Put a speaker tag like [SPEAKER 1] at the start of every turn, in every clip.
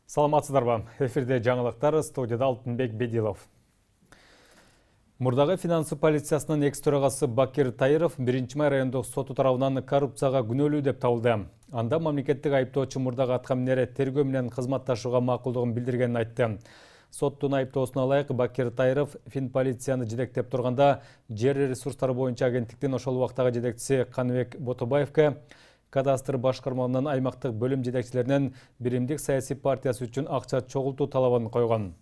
[SPEAKER 1] Саламатсыздарбы. Эфирде жаңылыктар, студияда Алтынбек Бедилов. Мурдагы финансы полициясынын экс-төрагасы Бакир Таиров 1-май райондук соту тарабынан коррупцияга күнөөлүү деп табылды. Анда мамлекеттик айыптоочу мурдагы аткаминере тергөө менен кызматташууга макулдугун билдиргенин айтты. Соттун айыптоосуна ылайык Бакир Таиров Финполицияны жетектеп турганда жер ресурстары боюнча агенттиктин ошол убактагы жетекчиси Каныбек Ботобаевке кадастр башкармаларынын аймактык бөлүм жетекчилеринен биримдик саясий партиясы үчүн акча чогултуу талабын койгон.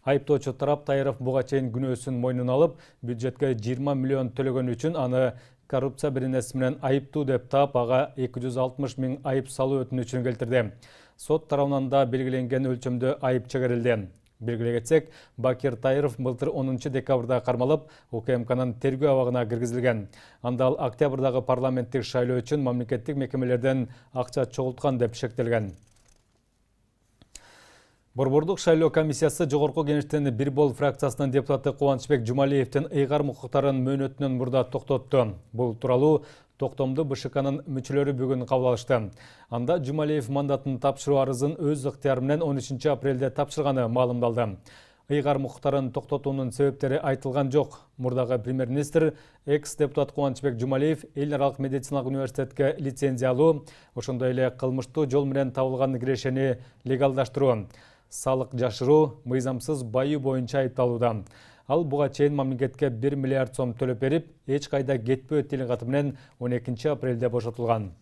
[SPEAKER 1] Айыптоочу тарап Таиров буга чейин күнөөсүн мойнуна алып, бюджетке 20 миллион төлөгөнү үчүн аны коррупция беренеси менен айыптуу деп таап, ага 260 миң айып салуу өтүнүчүн келтирди. Сот тарабынан да белгиленген өлчөмдө айып чыгарылды. Белгилей кетсек, Бакир Таиров былтыр 10 декабрда кармалып, УКМКнын тергөө абагына киргизилген. Анда ал октябрдагы парламенттик шайлоо үчүн мамлекеттик мекемелерден акча чогулткан деп шектелген. Борбордук шайлоо комиссиясы Жогорку Кеңештин Бир-бол фракциясынын депутаты Кубанычбек Жумалиевдин ыйгарым укуктарын мөөнөтүнөн мурда токтотту. Бул тууралуу токтомду БШКнын мүчөлөрү бүгүн кабыл алышты. Анда Жумалиев мандатын тапшыруу арызын өз ыктыяры менен 13 апрелде тапшырганы маалымдалды. Ыйгарым укуктарын токтотуунун себептери айтылган жок. Мурдагы премьер-министр экс-депутат Кубанычбек Жумалиев эл аралык медициналык университетке лицензия алуу, ошондой эле кылмыштуу жол менен табылган кирешени легалдаштыруу, салык жашыруу, мыйзамсыз байуу боюнча айыпталууда. Ал буга чейин мамлекетке 1 миллиард сом төлөп берип, эч кайда кетпөө тилин каты менен 12 апрелде бошотулган.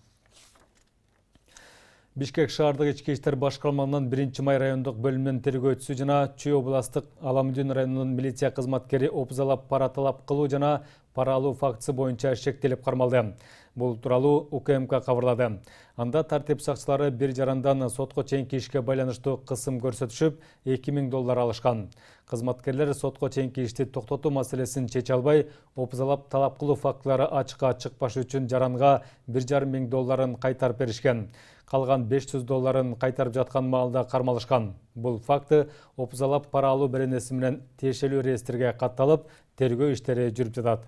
[SPEAKER 1] Бишкек шаардык ички иштер башкармаларынын 1-май райондук бөлүмүнүн тергөөчүсү жана Чүй областык Аламүдүн районунун милиция кызматкери опузалап пара талап кылуу жана пара алуу фактысы боюнча шектелип кармалды. Бул тууралуу УКМК кабарлады. Анда тартип сакчылары бир жарандан сотко чейинки ишке байланыштуу кысым көрсөтүшүп, $2000 алышкан. Кызматкерлер сотко чейинки ишти токтотуу маселесин чече албай, опузалап талап кылуу фактылары ачыкка чыкпашы үчүн жаранга $1500 кайтарып беришкен. Калган $500 кайтарып жаткан маалда кармалышкан. Бул факты опузалап пара алуу беренеси менен тиешелүү реестрге катталып, тергөө иштери жүрүп жатат.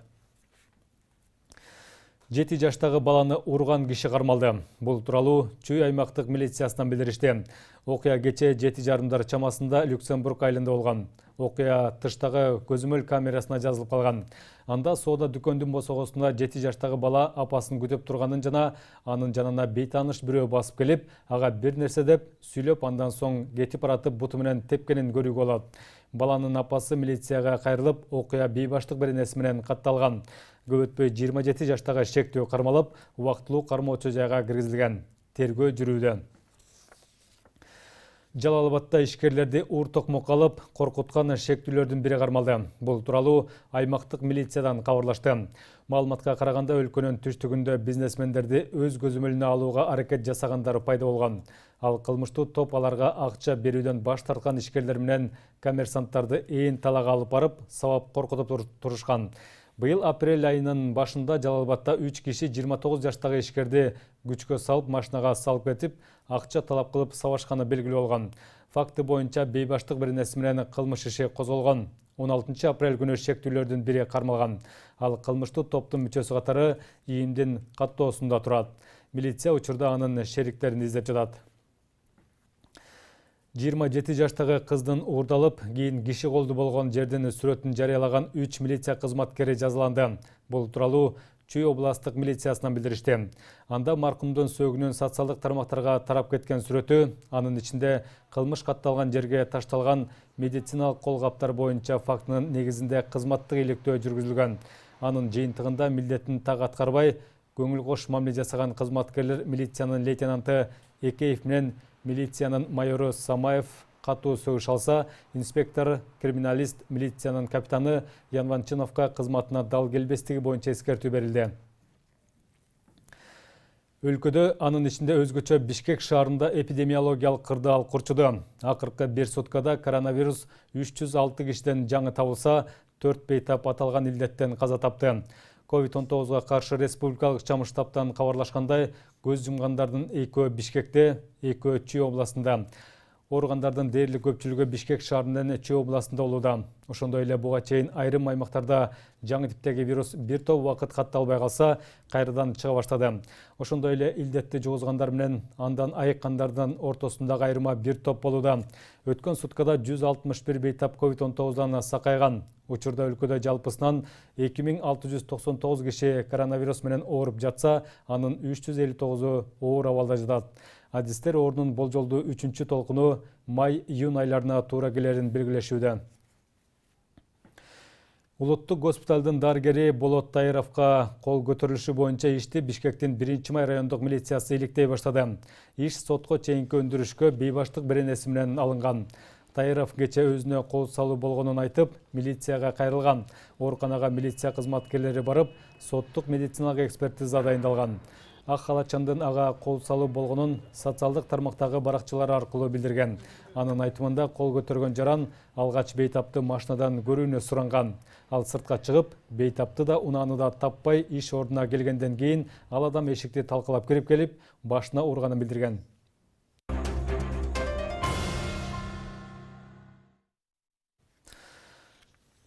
[SPEAKER 1] 7 жаштагы баланы урган киши кармалды. Бул тууралуу Чүй аймактык милициясынан билдиришти. Окуя кече 7:30 чамасында Люксембург айылында болгон. Окуя тыштагы көзөмөл камерасына жазылып калган. Анда соода дүкөндүн босогосунда 7 жаштагы бала апасын күтүп турганын жана анын жанына бейтааныш бирөө басып келип, ага бир нерсе деп сүйлөп, андан соң кетип баратып буту менен тепкенин көрүүгө болот. Баланын апасы милицияга кайрылып, окуя бейбаштык беренеси менен катталган. Көп өтпөй 27 жаштагы шектөө кармалып, убактылуу кармоочу жайга киргизилген. Тергөө жүрүүдө. Жалал-Абадта ишкерлерди ур-токмокко алып, коркуткан шектүүлөрдүн бири кармалды. Бул тууралуу аймактык милициядан кабарлашты. Маалыматка караганда өлкөнүн түштүгүндө бизнесмендерди өз көзөмөлүнө алууга аракет жасагандар пайда болгон. Ал кылмыштуу топ аларга акча берүүдөн баш тарткан ишкерлер менен коммерсанттарды ээн талага алып барып, сабап коркутуп турушкан. Быйыл апрель айынын башында Жалал-Абадта 3 киши 29 жаштагы ишкерди күчкө салып, машинага салып кетип, акча талап кылып сабашканы белгилүү болгон. Факты боюнча бейбаштык беренеси менен кылмыш иши козголгон. 16 апрель күнү шектүүлөрдүн бири кармалган. Ал кылмыштуу топтун мүчөсү катары ИИМдин каттоосунда турат. Милиция учурда анын шериктерин издеп жатат. 27 жаштагы кыздын уурдалып, кийин киши колду болгон жердин сүрөтүн жарыялаган 3 милиция кызматкери жазаланды. Бул тууралуу Чүй областык милициясынан билдиришти. Анда маркумдун сөөгүнүн социалдык тармактарга тарап кеткен сүрөтү, анын ичинде кылмыш катталган жерге ташталган медициналык колгаптар боюнча фактынын негизинде кызматтык иликтөө жүргүзүлгөн. Анын жыйынтыгында милдетин так аткарбай, көңүл кош мамиле жасаган кызматкерлер милициянын лейтенанты Экеев менен милициянын майору Самаев катуу сөгүш алса, инспектор, криминалист, милициянын капитаны Янванчыновка кызматына дал келбестиги боюнча эскертүү берилди. Өлкөдө, анын ичинде өзгөчө Бишкек шаарында эпидемиологиялык кырдаал курчуду. Акыркы 1 суткада коронавирус 306 кишиден жаңы табылса, 4 бейтап аталган илдеттен каза тапты. COVID-19 каршы республикалык чам штабтан кабарлашкандай, көз жумгандардын экөө Бишкекте, экөө Чүй областында. Ооругандардын дээрлик көпчүлүгү Бишкек шаарынын Чүй областында болууда. Ошондой эле буга чейин айрым аймактарда жаңы типтеги вирус бир топ убакыт катталбай калса, кайрадан чыга баштады. Ошондой эле илдетти жугузгандар менен андан айыккандардын ортосундагы айырма бир топ болууда. Өткөн суткада 161 бейтап COVID-19 сакайган. Учурда өлкөдө жалпысынан 2699 киши коронавирус менен ооруп жатса, анын 359-у оор абалда жатат. Адистер оорунун болжолдуу 3-чү толкуну май-июнь айларына туура келерин белгилешүүдө. Улуттук госпиталдын дарыгери Болот Тайыровго кол көтөрүлүшү боюнча ишти Бишкектин 1-Май райондук милициясы иликтей баштады. Иш сотко чейинки өндүрүшкө бейбаштык беренеси менен алынган. Тайыров кече өзүнө кол салуу болгонун айтып, милицияга кайрылган. Ооруканага милиция кызматкерлери барып, соттук медициналык экспертиза дайындалган. Ак халатчандын ага кол салуу болгонун социалдык тармактагы баракчалары аркылуу билдирген. Анын айтымында кол көтөргөн жаран алгач бейтапты машинадан көрүүнү суранган. Ал сыртка чыгып, бейтапты да унааны да таппай иш ордуна келгенден кийин ал адам эшикти талкалап кирип келип, башына урганын билдирген.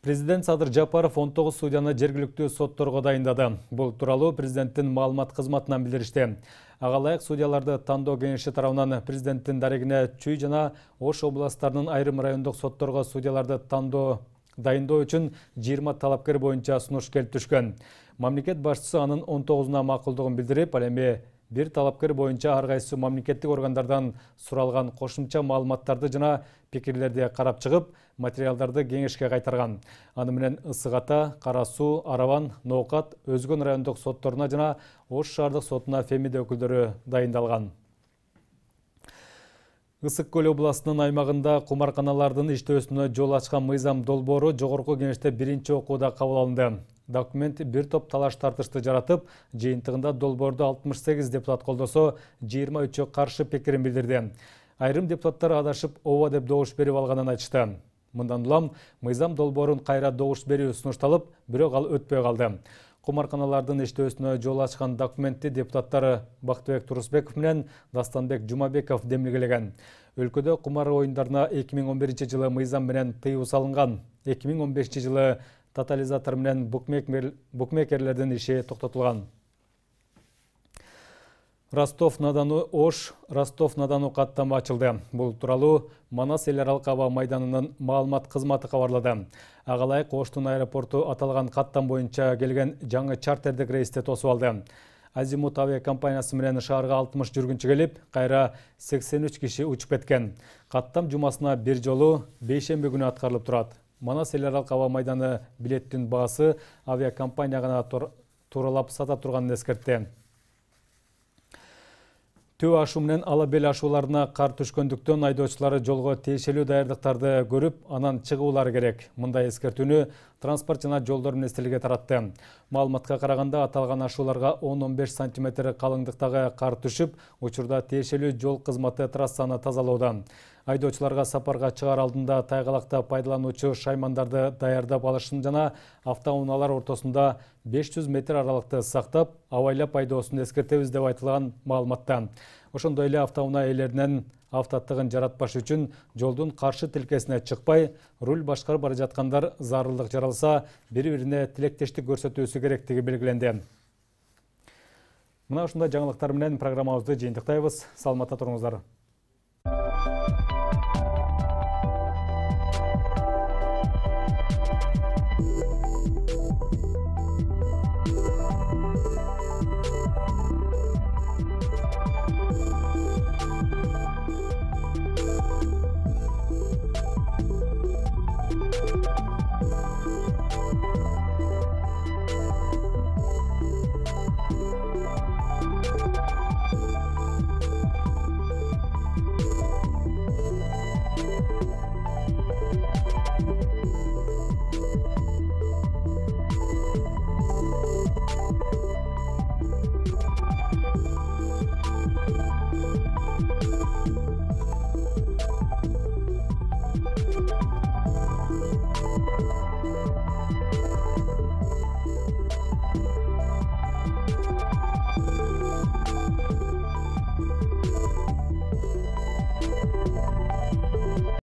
[SPEAKER 1] Президент Садыр Жапаров 19 судьяны жергиликтүү сотторго дайындады. Бул тууралуу президенттин маалымат кызматынан билдиришти. Ага ылайык судьяларды тандоо кеңеши тарабынан президенттин дарегине Чүй жана Ош областтарынын айрым райондук сотторго судьяларды дайындоо үчүн 20 талапкер боюнча сунуш келип түшкөн. Мамлекет башчысы анын 19-уна макулдугун билдирип, ал эми бир талапкер боюнча ар кайсы мамлекеттик органдардан суралган кошумча маалыматтарды жана пикирлерди карап чыгып, материалдарды кеңешке кайтарган. Аны менен Ысык Ата, Кара Суу, Араван, Ноокат, Өзгөн райондук сотторуна жана Ош шаардык сотуна фемиде өкүлдөрү дайындалган. Ысык Көл областынын аймагында кумарканалардын иштөөсүнө жол ачкан мыйзам долбоору жогорку кеңеште 1-чи окууда кабыл алынды. Документ бир топ талаш тартышты жаратып, жыйынтыгында долбоорду 68 депутат колдосо, 23-ө каршы пикирин билдирди. Айрым депутаттар адашып ооба деп добуш берип алганын айтышты. Мындан улам мыйзам долбоорун кайра добуш берүү сунушталып, бирок ал өтпөй калды. Кумарканалардын иштөөсүнө жол ачкан документти депутаттары Бактыбек Турусбеков менен Дастанбек Жумабеков демилгелеген. Өлкөдө кумар оюндарына 2011-жылы мыйзам менен тыюу салынган. 2015-жылы тотализатор менен букмекерлердин иши токтотулган. Ростов-на-Дону Ош Ростов-на-Дону каттама ачылды. Бул тууралуу Манас эл аралык аба майданынын маалымат кызматы кабарлады. Ага ылайык Оштун аэропорту аталган каттам боюнча келген жаңы чартердик рейсти тосуп алды. Азимут авиакомпаниясы менен шаарга 60 жүргүнчү келип, кайра 83 киши учуп кеткен. Каттам жумасына бир жолу бейшемби күнү аткарылып турат. Манас эл аралык аба майданы билеттин баасы авиакомпания гана тууралап сата турганын эскертти. Төө ашуу менен ала бел ашууларына кар түшкөндүктөн айдоочулары жолго тиешелүү даярдыктарды көрүп, анан чыгуулары керек. Мындай эскертүүнү транспорт жана жолдор министрлиги таратты. Маалыматка караганда аталган ашууларга 10-15 см калыңдыктагы кар түшүп, учурда тиешелүү жол кызматы трассаны тазалоодо. Айдоочуларга сапарга чыгаар алдында тайгалакта пайдалануучу шаймандарды даярдап алышын жана автоунаалар ортосунда 500 метр аралыкты сактап, абайлап айдоосун эскертебиз деп айтылган маалыматта. Ошондой эле автоунаа ээлеринен автоаттыгын жаратпаш үчүн жолдун каршы тилкесине чыкпай, руль башкарып бара жаткандар зарылдык жаралса, бири-бирине тилектештик көрсөтүүсү керектиги белгиленди. Мына ушундай жаңылыктар менен программабызды жыйынтыктайбыз. Саламатта туруңуздар.